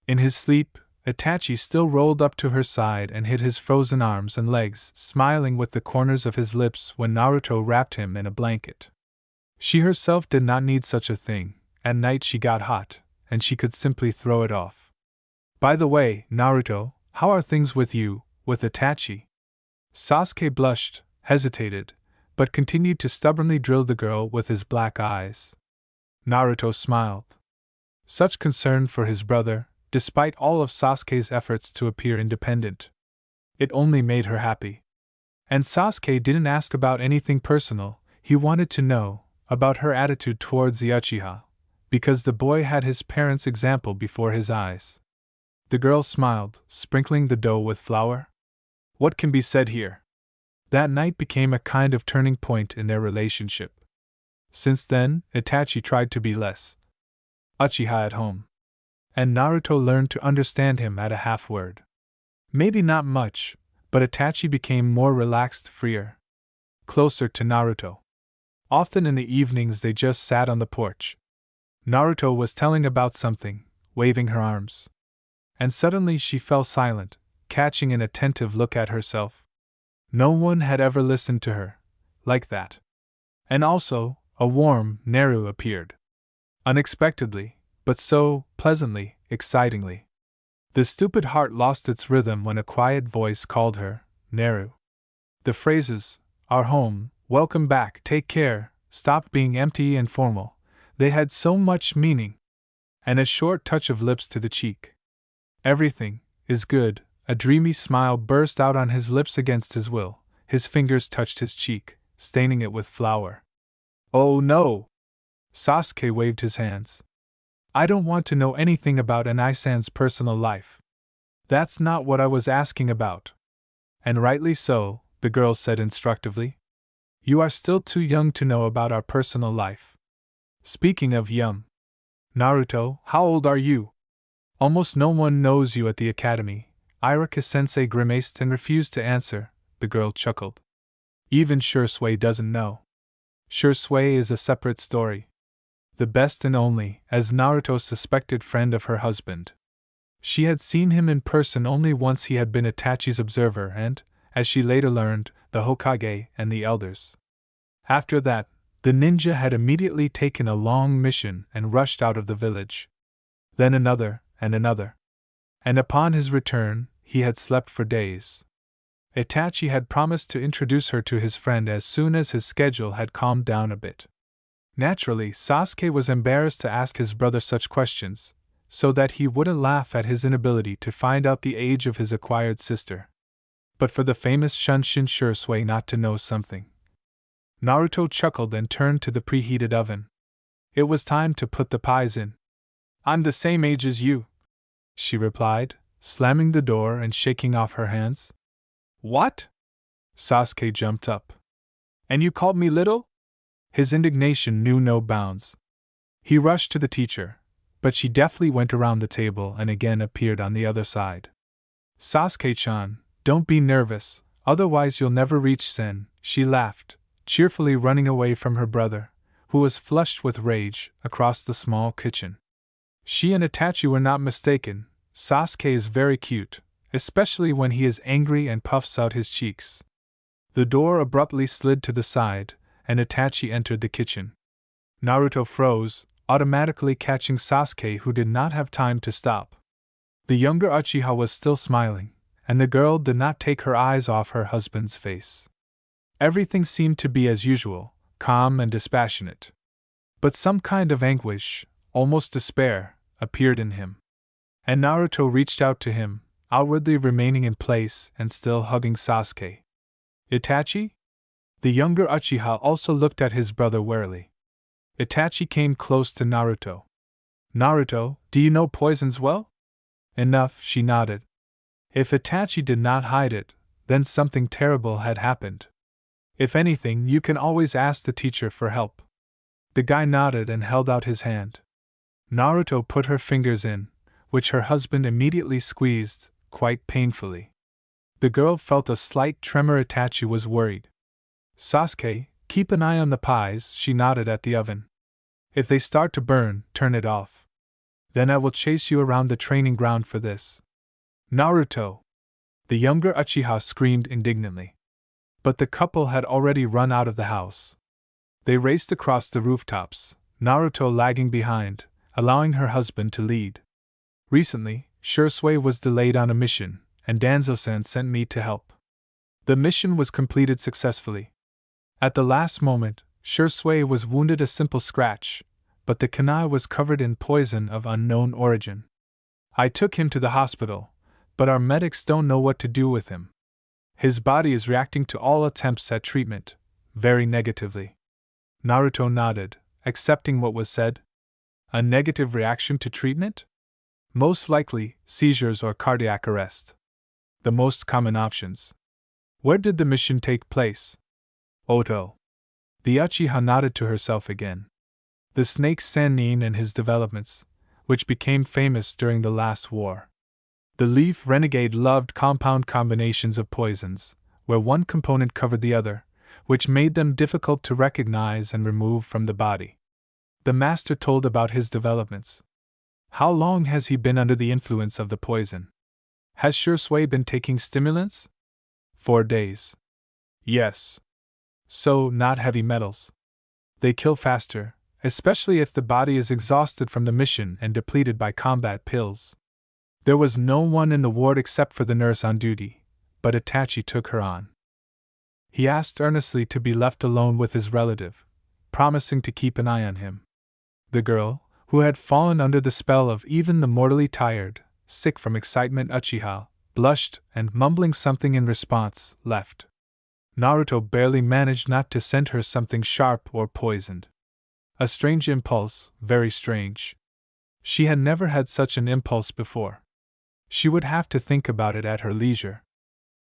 A: In his sleep, Itachi still rolled up to her side and hid his frozen arms and legs, smiling with the corners of his lips when Naruto wrapped him in a blanket. She herself did not need such a thing. At night she got hot, and she could simply throw it off. By the way, Naruto, how are things with you, with Itachi? Sasuke blushed, hesitated, but continued to stubbornly drill the girl with his black eyes. Naruto smiled. Such concern for his brother, despite all of Sasuke's efforts to appear independent. It only made her happy. And Sasuke didn't ask about anything personal, he wanted to know about her attitude towards the Uchiha, because the boy had his parents' example before his eyes. The girl smiled, sprinkling the dough with flour. What can be said here? That night became a kind of turning point in their relationship. Since then, Itachi tried to be less Uchiha at home. And Naruto learned to understand him at a half word. Maybe not much, but Itachi became more relaxed, freer. Closer to Naruto. Often in the evenings they just sat on the porch. Naruto was telling about something, waving her arms. And suddenly she fell silent, catching an attentive look at herself. No one had ever listened to her like that. And also, a warm Naru appeared. Unexpectedly, but so pleasantly, excitingly. The stupid heart lost its rhythm when a quiet voice called her, Naru. The phrases, our home, welcome back, take care, stopped being empty and formal. They had so much meaning. And a short touch of lips to the cheek. Everything is good. A dreamy smile burst out on his lips against his will. His fingers touched his cheek, staining it with flour. Oh no! Sasuke waved his hands. I don't want to know anything about Anai-san's personal life. That's not what I was asking about. And rightly so, the girl said instructively. You are still too young to know about our personal life. Speaking of young, Naruto, how old are you? Almost no one knows you at the academy. Iraka-sensei grimaced and refused to answer. The girl chuckled. Even Shisui doesn't know. Shisui is a separate story. The best and only, as Naruto's suspected friend of her husband. She had seen him in person only once. He had been Itachi's observer and, as she later learned, the Hokage and the elders. After that, the ninja had immediately taken a long mission and rushed out of the village. Then another, and another. And upon his return, he had slept for days. Itachi had promised to introduce her to his friend as soon as his schedule had calmed down a bit. Naturally, Sasuke was embarrassed to ask his brother such questions, so that he wouldn't laugh at his inability to find out the age of his acquired sister. But for the famous Shunshin Shisui not to know something. Naruto chuckled and turned to the preheated oven. It was time to put the pies in. I'm the same age as you, she replied, slamming the door and shaking off her hands. What? Sasuke jumped up. And you called me little? His indignation knew no bounds. He rushed to the teacher, but she deftly went around the table and again appeared on the other side. Sasuke-chan, don't be nervous, otherwise you'll never reach Zen, she laughed, cheerfully running away from her brother, who was flushed with rage, across the small kitchen. She and Itachi were not mistaken. Sasuke is very cute, especially when he is angry and puffs out his cheeks. The door abruptly slid to the side, and Itachi entered the kitchen. Naruto froze, automatically catching Sasuke, who did not have time to stop. The younger Uchiha was still smiling, and the girl did not take her eyes off her husband's face. Everything seemed to be as usual, calm and dispassionate. But some kind of anguish, almost despair, appeared in him. And Naruto reached out to him, outwardly remaining in place and still hugging Sasuke. Itachi? The younger Uchiha also looked at his brother warily. Itachi came close to Naruto. Naruto, do you know poisons well? Enough, she nodded. If Itachi did not hide it, then something terrible had happened. If anything, you can always ask the teacher for help. The guy nodded and held out his hand. Naruto put her fingers in, which her husband immediately squeezed, quite painfully. The girl felt a slight tremor. Itachi was worried. Sasuke, keep an eye on the pies, she nodded at the oven. If they start to burn, turn it off. Then I will chase you around the training ground for this. Naruto! The younger Uchiha screamed indignantly. But the couple had already run out of the house. They raced across the rooftops, Naruto lagging behind, allowing her husband to lead. Recently, Shisui was delayed on a mission, and Danzo-san sent me to help. The mission was completed successfully. At the last moment, Shisui was wounded, a simple scratch, but the kunai was covered in poison of unknown origin. I took him to the hospital, but our medics don't know what to do with him. His body is reacting to all attempts at treatment, very negatively. Naruto nodded, accepting what was said. A negative reaction to treatment? Most likely, seizures or cardiac arrest. The most common options. Where did the mission take place? Oto. The Uchiha nodded to herself again. The snake Sannin and his developments, which became famous during the last war. The leaf renegade loved compound combinations of poisons, where one component covered the other, which made them difficult to recognize and remove from the body. The master told about his developments. How long has he been under the influence of the poison? Has Shisui been taking stimulants? 4 days. Yes. So, not heavy metals. They kill faster, especially if the body is exhausted from the mission and depleted by combat pills. There was no one in the ward except for the nurse on duty, but Itachi took her on. He asked earnestly to be left alone with his relative, promising to keep an eye on him. The girl, who had fallen under the spell of even the mortally tired, sick from excitement Uchiha, blushed and, mumbling something in response, left. Naruto barely managed not to send her something sharp or poisoned. A strange impulse, very strange. She had never had such an impulse before. She would have to think about it at her leisure.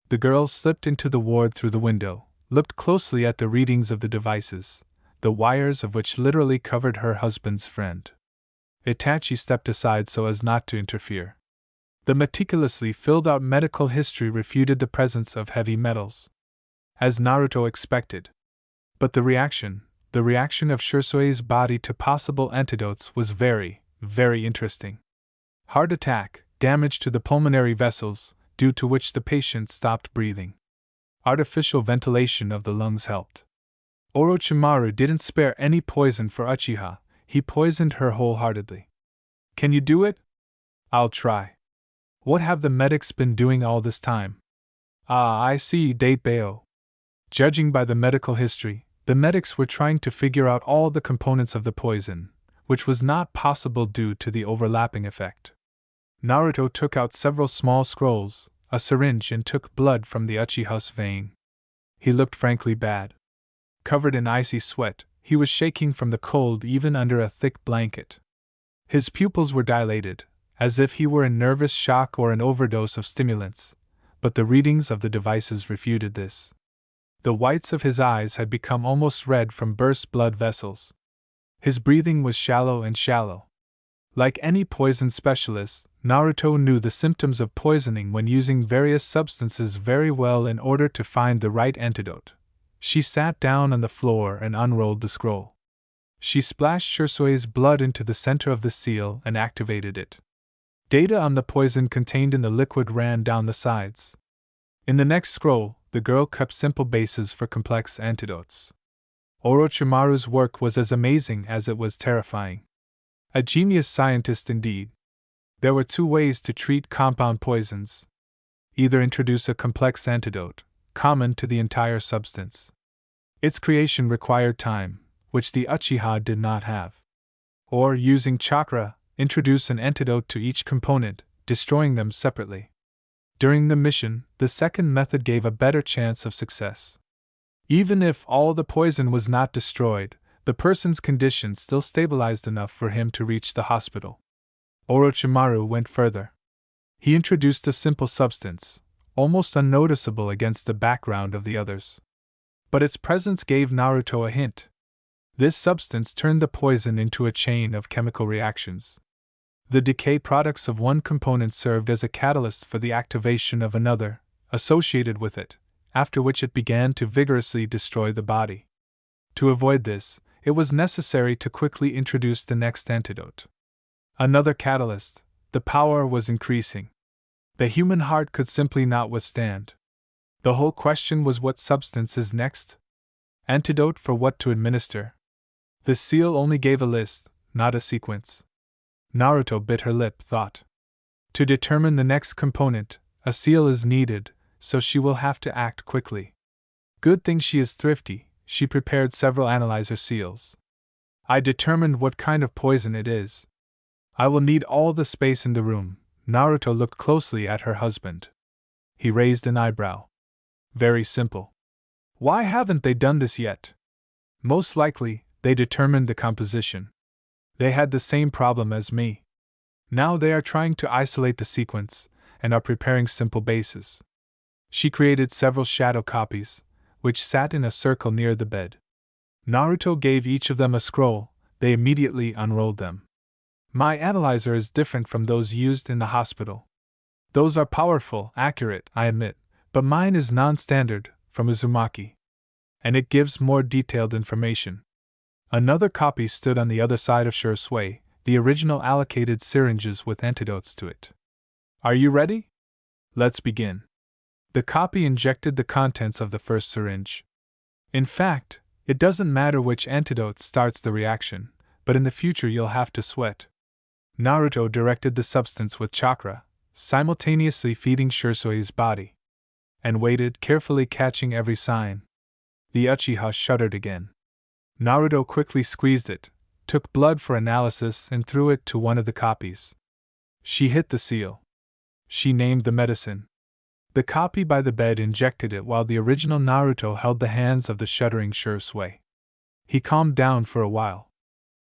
A: The girl slipped into the ward through the window, looked closely at the readings of the devices, the wires of which literally covered her husband's friend. Itachi stepped aside so as not to interfere. The meticulously filled out medical history refuted the presence of heavy metals, as Naruto expected. But the reaction of Shisui's body to possible antidotes was very, very interesting. Heart attack, damage to the pulmonary vessels, due to which the patient stopped breathing. Artificial ventilation of the lungs helped. Orochimaru didn't spare any poison for Uchiha, he poisoned her wholeheartedly. Can you do it? I'll try. What have the medics been doing all this time? Ah, I see, Date Bayo. Judging by the medical history, the medics were trying to figure out all the components of the poison, which was not possible due to the overlapping effect. Naruto took out several small scrolls, a syringe, and took blood from the Uchiha's vein. He looked frankly bad. Covered in icy sweat, he was shaking from the cold even under a thick blanket. His pupils were dilated, as if he were in nervous shock or an overdose of stimulants, but the readings of the devices refuted this. The whites of his eyes had become almost red from burst blood vessels. His breathing was shallow and shallow. Like any poison specialist, Naruto knew the symptoms of poisoning when using various substances very well in order to find the right antidote. She sat down on the floor and unrolled the scroll. She splashed Shisui's blood into the center of the seal and activated it. Data on the poison contained in the liquid ran down the sides. In the next scroll, the girl kept simple bases for complex antidotes. Orochimaru's work was as amazing as it was terrifying. A genius scientist indeed. There were two ways to treat compound poisons. Either introduce a complex antidote, common to the entire substance. Its creation required time, which the Uchiha did not have. Or, using chakra, introduce an antidote to each component, destroying them separately. During the mission, the second method gave a better chance of success. Even if all the poison was not destroyed, the person's condition still stabilized enough for him to reach the hospital. Orochimaru went further. He introduced a simple substance, almost unnoticeable against the background of the others. But its presence gave Naruto a hint. This substance turned the poison into a chain of chemical reactions. The decay products of one component served as a catalyst for the activation of another, associated with it, after which it began to vigorously destroy the body. To avoid this, it was necessary to quickly introduce the next antidote. Another catalyst, the power was increasing. The human heart could simply not withstand. The whole question was what substance is next? Antidote for what to administer? The seal only gave a list, not a sequence. Naruto bit her lip, thought. To determine the next component, a seal is needed, so she will have to act quickly. Good thing she is thrifty, she prepared several analyzer seals. I determined what kind of poison it is. I will need all the space in the room. Naruto looked closely at her husband. He raised an eyebrow. Very simple. Why haven't they done this yet? Most likely, they determined the composition. They had the same problem as me. Now they are trying to isolate the sequence, and are preparing simple bases. She created several shadow copies, which sat in a circle near the bed. Naruto gave each of them a scroll, they immediately unrolled them. My analyzer is different from those used in the hospital. Those are powerful, accurate, I admit, but mine is non-standard, from Uzumaki. And it gives more detailed information. Another copy stood on the other side of Shisui, the original allocated syringes with antidotes to it. Are you ready? Let's begin. The copy injected the contents of the first syringe. In fact, it doesn't matter which antidote starts the reaction, but in the future you'll have to sweat. Naruto directed the substance with chakra, simultaneously feeding Shisui's body. And waited, carefully catching every sign. The Uchiha shuddered again. Naruto quickly squeezed it, took blood for analysis and threw it to one of the copies. She hit the seal. She named the medicine. The copy by the bed injected it while the original Naruto held the hands of the shuddering Shisui. He calmed down for a while.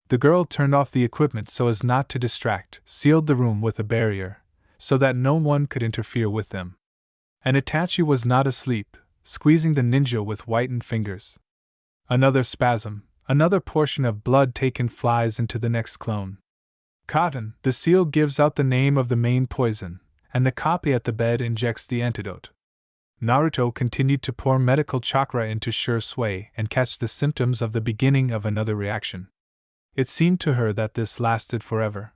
A: The girl turned off the equipment so as not to distract, sealed the room with a barrier, so that no one could interfere with them. And Itachi was not asleep, squeezing the ninja with whitened fingers. Another spasm, another portion of blood taken flies into the next clone. Cotton, the seal gives out the name of the main poison, and the copy at the bed injects the antidote. Naruto continued to pour medical chakra into Shisui and catch the symptoms of the beginning of another reaction. It seemed to her that this lasted forever.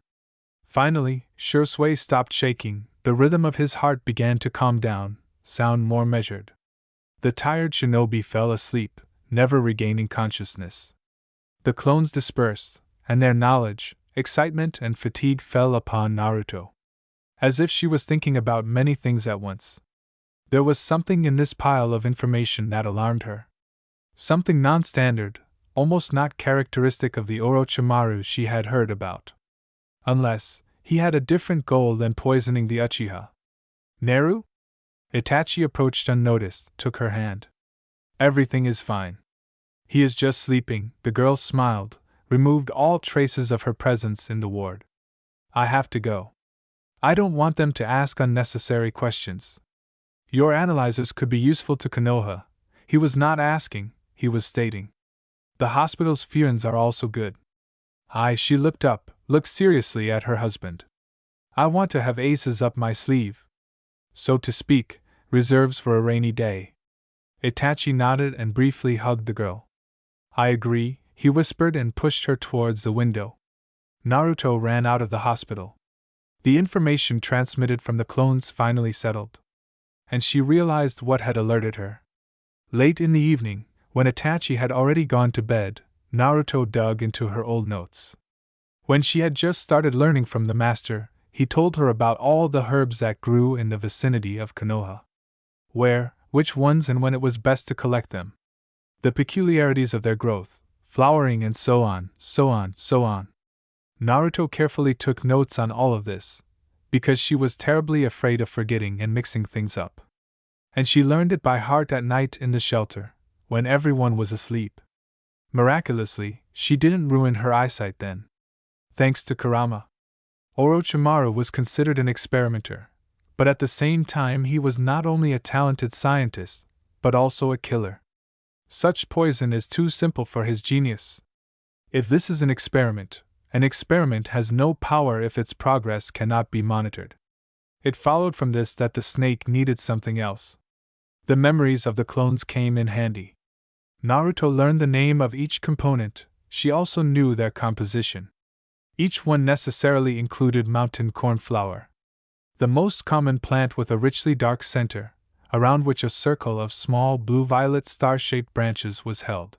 A: Finally, Shisui stopped shaking, the rhythm of his heart began to calm down, sound more measured. The tired shinobi fell asleep, never regaining consciousness. The clones dispersed, and their knowledge, excitement, and fatigue fell upon Naruto. As if she was thinking about many things at once. There was something in this pile of information that alarmed her. Something non-standard, almost not characteristic of the Orochimaru she had heard about. Unless he had a different goal than poisoning the Uchiha. Naru? Itachi approached unnoticed, took her hand. Everything is fine. He is just sleeping, the girl smiled, removed all traces of her presence in the ward. I have to go. I don't want them to ask unnecessary questions. Your analyzers could be useful to Konoha. He was not asking, he was stating. The hospital's fiends are also good. She looked up, looked seriously at her husband. I want to have aces up my sleeve. So to speak, reserves for a rainy day. Itachi nodded and briefly hugged the girl. I agree, he whispered and pushed her towards the window. Naruto ran out of the hospital. The information transmitted from the clones finally settled. And she realized what had alerted her. Late in the evening, when Itachi had already gone to bed, Naruto dug into her old notes. When she had just started learning from the master, he told her about all the herbs that grew in the vicinity of Konoha. Where, which ones, and when it was best to collect them. The peculiarities of their growth, flowering, and so on. Naruto carefully took notes on all of this, because she was terribly afraid of forgetting and mixing things up. And she learned it by heart at night in the shelter, when everyone was asleep. Miraculously, she didn't ruin her eyesight then. Thanks to Kurama. Orochimaru was considered an experimenter, but at the same time he was not only a talented scientist, but also a killer. Such poison is too simple for his genius. If this is an experiment has no power if its progress cannot be monitored. It followed from this that the snake needed something else. The memories of the clones came in handy. Naruto learned the name of each component, she also knew their composition. Each one necessarily included mountain cornflower. The most common plant with a richly dark center, around which a circle of small blue-violet star-shaped branches was held.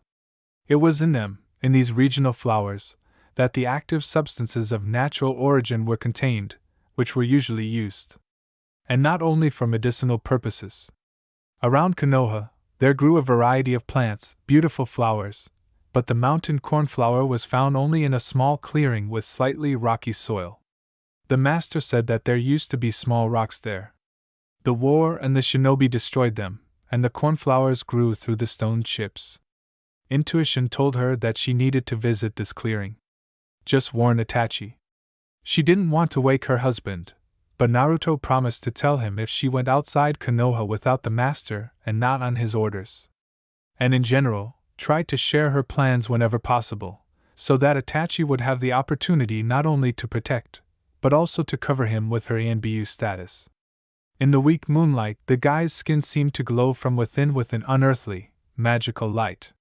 A: It was in them, in these regional flowers, that the active substances of natural origin were contained, which were usually used. And not only for medicinal purposes. Around Konoha, there grew a variety of plants, beautiful flowers, but the mountain cornflower was found only in a small clearing with slightly rocky soil. The master said that there used to be small rocks there. The war and the shinobi destroyed them, and the cornflowers grew through the stone chips. Intuition told her that she needed to visit this clearing. Just warn Itachi. She didn't want to wake her husband, but Naruto promised to tell him if she went outside Konoha without the master and not on his orders. And in general, tried to share her plans whenever possible, so that Itachi would have the opportunity not only to protect, but also to cover him with her Anbu status. In the weak moonlight, the guy's skin seemed to glow from within with an unearthly, magical light.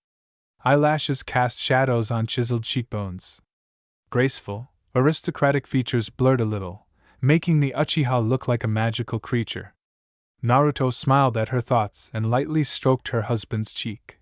A: Eyelashes cast shadows on chiseled cheekbones. Graceful, aristocratic features blurred a little, making the Uchiha look like a magical creature. Naruto smiled at her thoughts and lightly stroked her husband's cheek.